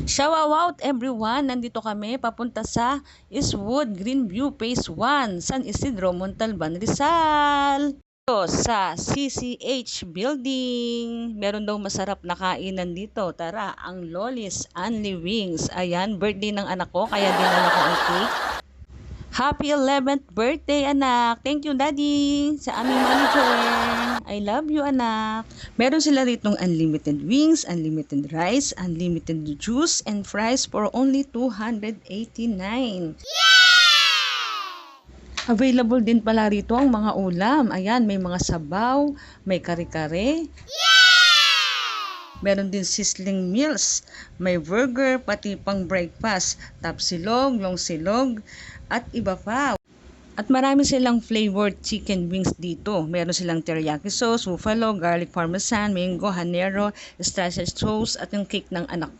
Shout out everyone! Nandito kami papunta sa Eastwood Greenview Phase 1, San Isidro, Montalban, Rizal. Dito sa CCH Building. Meron daw masarap na kainan dito. Tara, ang Loli's Only Wings. Ayan, birthday ng anak ko kaya dinala ko ang cake. Happy 11th birthday, anak. Thank you, Daddy, sa aming manager. I love you, anak. Meron sila ritong unlimited wings, unlimited rice, unlimited juice, and fries for only $289. Available din pala rito ang mga ulam. Ayan, may mga sabaw, may kare-kare. Meron din sizzling meals, may burger, pati pang breakfast, tapsilog, long silog, at iba pa. At marami silang flavored chicken wings dito. Meron silang teriyaki sauce, buffalo, garlic parmesan, mango, habanero, sriracha sauce, at yung cake ng anak ko.